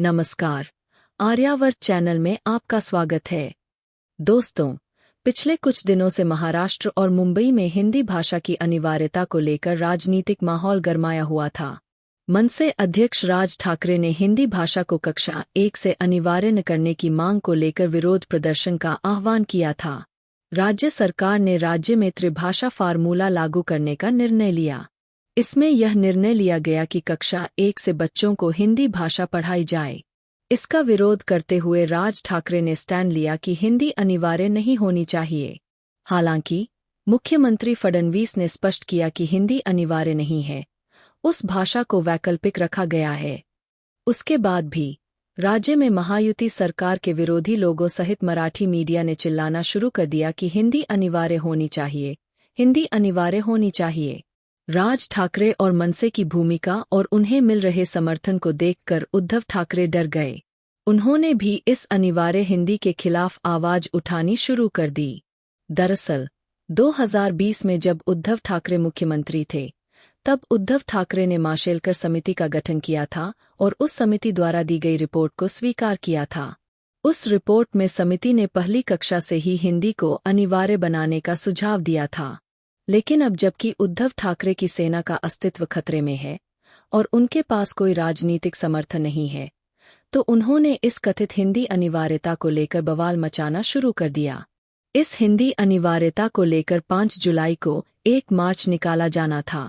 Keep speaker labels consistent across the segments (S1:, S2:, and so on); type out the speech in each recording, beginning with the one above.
S1: नमस्कार। आर्यावर्त चैनल में आपका स्वागत है। दोस्तों, पिछले कुछ दिनों से महाराष्ट्र और मुंबई में हिंदी भाषा की अनिवार्यता को लेकर राजनीतिक माहौल गरमाया हुआ था। मनसे अध्यक्ष राज ठाकरे ने हिंदी भाषा को कक्षा 1 से अनिवार्य न करने की मांग को लेकर विरोध प्रदर्शन का आह्वान किया था। राज्य सरकार ने राज्य में त्रिभाषा फार्मूला लागू करने का निर्णय लिया। इसमें यह निर्णय लिया गया कि कक्षा 1 से बच्चों को हिंदी भाषा पढ़ाई जाए। इसका विरोध करते हुए राज ठाकरे ने स्टैंड लिया कि हिंदी अनिवार्य नहीं होनी चाहिए। हालांकि मुख्यमंत्री फडणवीस ने स्पष्ट किया कि हिंदी अनिवार्य नहीं है, उस भाषा को वैकल्पिक रखा गया है। उसके बाद भी राज्य में महायुति सरकार के विरोधी लोगों सहित मराठी मीडिया ने चिल्लाना शुरू कर दिया कि हिंदी अनिवार्य होनी चाहिए, हिंदी अनिवार्य होनी चाहिए। राज ठाकरे और मनसे की भूमिका और उन्हें मिल रहे समर्थन को देखकर उद्धव ठाकरे डर गए। उन्होंने भी इस अनिवार्य हिंदी के खिलाफ आवाज उठानी शुरू कर दी। दरअसल 2020 में जब उद्धव ठाकरे मुख्यमंत्री थे, तब उद्धव ठाकरे ने माशेलकर समिति का गठन किया था और उस समिति द्वारा दी गई रिपोर्ट को स्वीकार किया था। उस रिपोर्ट में समिति ने पहली कक्षा से ही हिंदी को अनिवार्य बनाने का सुझाव दिया था। लेकिन अब जबकि उद्धव ठाकरे की सेना का अस्तित्व खतरे में है और उनके पास कोई राजनीतिक समर्थन नहीं है, तो उन्होंने इस कथित हिंदी अनिवार्यता को लेकर बवाल मचाना शुरू कर दिया। इस हिंदी अनिवार्यता को लेकर 5 जुलाई को एक मार्च निकाला जाना था।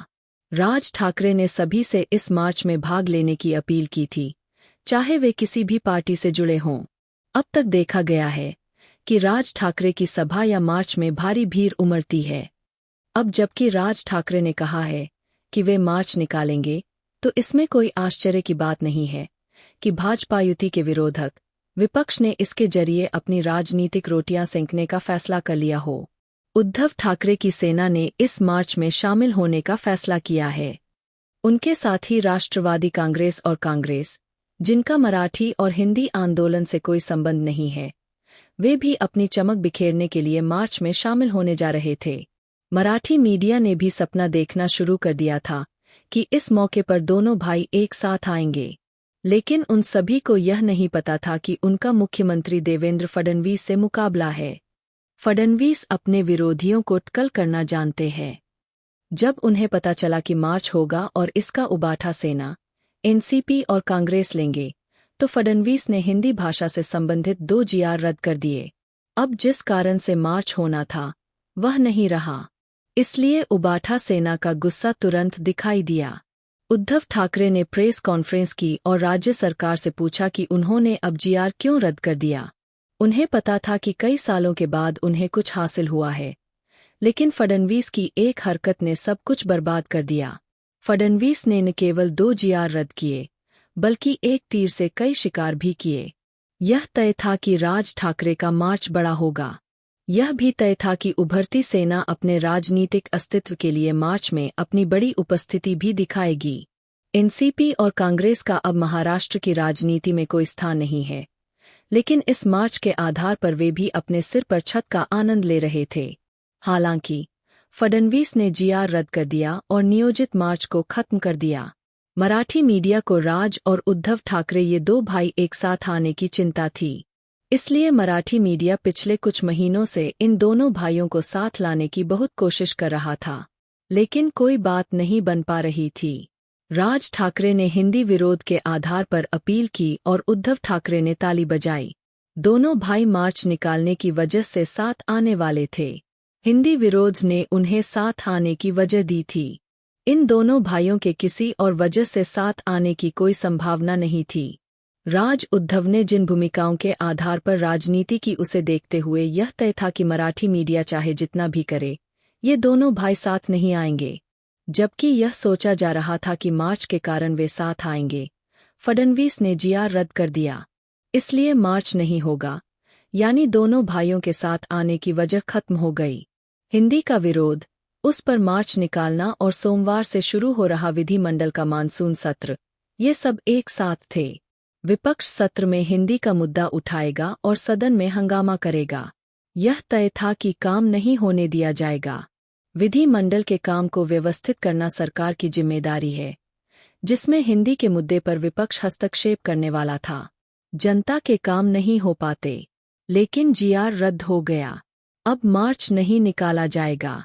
S1: राज ठाकरे ने सभी से इस मार्च में भाग लेने की अपील की थी, चाहे वे किसी भी पार्टी से जुड़े हों। अब तक देखा गया है कि राज ठाकरे की सभा या मार्च में भारी भीड़ उमड़ती है। अब जबकि राज ठाकरे ने कहा है कि वे मार्च निकालेंगे, तो इसमें कोई आश्चर्य की बात नहीं है कि भाजपा युति के विरोधक विपक्ष ने इसके जरिए अपनी राजनीतिक रोटियां सेंकने का फैसला कर लिया हो। उद्धव ठाकरे की सेना ने इस मार्च में शामिल होने का फैसला किया है। उनके साथ ही राष्ट्रवादी कांग्रेस और कांग्रेस, जिनका मराठी और हिंदी आंदोलन से कोई संबंध नहीं है, वे भी अपनी चमक बिखेरने के लिए मार्च में शामिल होने जा रहे थे। मराठी मीडिया ने भी सपना देखना शुरू कर दिया था कि इस मौके पर दोनों भाई एक साथ आएंगे, लेकिन उन सभी को यह नहीं पता था कि उनका मुख्यमंत्री देवेंद्र फडणवीस से मुकाबला है। फडणवीस अपने विरोधियों को टक्कर करना जानते हैं। जब उन्हें पता चला कि मार्च होगा और इसका उबाठा सेना, एनसीपी और कांग्रेस लेंगे, तो फडणवीस ने हिंदी भाषा से संबंधित 2 जीआर रद्द कर दिए। अब जिस कारण से मार्च होना था, वह नहीं रहा। इसलिए उबाठा सेना का गुस्सा तुरंत दिखाई दिया। उद्धव ठाकरे ने प्रेस कॉन्फ्रेंस की और राज्य सरकार से पूछा कि उन्होंने अब जीआर क्यों रद्द कर दिया। उन्हें पता था कि कई सालों के बाद उन्हें कुछ हासिल हुआ है, लेकिन फडणवीस की एक हरकत ने सब कुछ बर्बाद कर दिया। फडणवीस ने न केवल 2 जीआर रद्द किए, बल्कि एक तीर से कई शिकार भी किए। यह तय था कि राज ठाकरे का मार्च बड़ा होगा। यह भी तय था कि उभरती सेना अपने राजनीतिक अस्तित्व के लिए मार्च में अपनी बड़ी उपस्थिति भी दिखाएगी। एनसीपी और कांग्रेस का अब महाराष्ट्र की राजनीति में कोई स्थान नहीं है, लेकिन इस मार्च के आधार पर वे भी अपने सिर पर छत का आनंद ले रहे थे। हालांकि फडणवीस ने जीआर रद्द कर दिया और नियोजित मार्च को खत्म कर दिया। मराठी मीडिया को राज और उद्धव ठाकरे ये 2 भाई एक साथ आने की चिंता थी, इसलिए मराठी मीडिया पिछले कुछ महीनों से इन दोनों भाइयों को साथ लाने की बहुत कोशिश कर रहा था, लेकिन कोई बात नहीं बन पा रही थी। राज ठाकरे ने हिंदी विरोध के आधार पर अपील की और उद्धव ठाकरे ने ताली बजाई। दोनों भाई मार्च निकालने की वजह से साथ आने वाले थे। हिंदी विरोध ने उन्हें साथ आने की वजह दी थी। इन दोनों भाइयों के किसी और वजह से साथ आने की कोई संभावना नहीं थी। राज उद्धव ने जिन भूमिकाओं के आधार पर राजनीति की, उसे देखते हुए यह तय था कि मराठी मीडिया चाहे जितना भी करे, ये दोनों भाई साथ नहीं आएंगे। जबकि यह सोचा जा रहा था कि मार्च के कारण वे साथ आएंगे, फडणवीस ने जीआर रद्द कर दिया। इसलिए मार्च नहीं होगा, यानी दोनों भाइयों के साथ आने की वजह खत्म हो गई। हिंदी का विरोध, उस पर मार्च निकालना और सोमवार से शुरू हो रहा विधिमंडल का मानसून सत्र, ये सब एक साथ थे। विपक्ष सत्र में हिंदी का मुद्दा उठाएगा और सदन में हंगामा करेगा। यह तय था कि काम नहीं होने दिया जाएगा। विधिमंडल के काम को व्यवस्थित करना सरकार की जिम्मेदारी है, जिसमें हिंदी के मुद्दे पर विपक्ष हस्तक्षेप करने वाला था। जनता के काम नहीं हो पाते, लेकिन जीआर रद्द हो गया। अब मार्च नहीं निकाला जाएगा,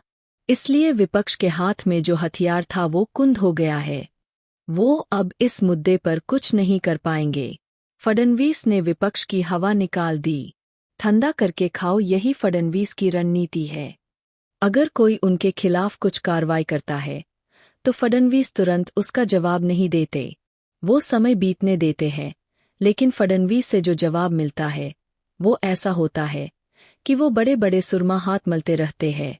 S1: इसलिए विपक्ष के हाथ में जो हथियार था वो कुंद हो गया है। वो अब इस मुद्दे पर कुछ नहीं कर पाएंगे। फडणवीस ने विपक्ष की हवा निकाल दी। ठंडा करके खाओ, यही फडणवीस की रणनीति है। अगर कोई उनके खिलाफ कुछ कार्रवाई करता है तो फडणवीस तुरंत उसका जवाब नहीं देते, वो समय बीतने देते हैं। लेकिन फडणवीस से जो जवाब मिलता है वो ऐसा होता है कि वो बड़े बड़े सुरमा हाथ मलते रहते हैं।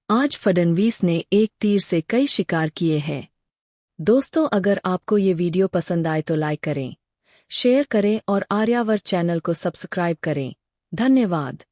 S1: आज फडणवीस ने एक तीर से कई शिकार किए हैं। दोस्तों, अगर आपको ये वीडियो पसंद आए तो लाइक करें, शेयर करें और आर्यावर्त चैनल को सब्सक्राइब करें। धन्यवाद।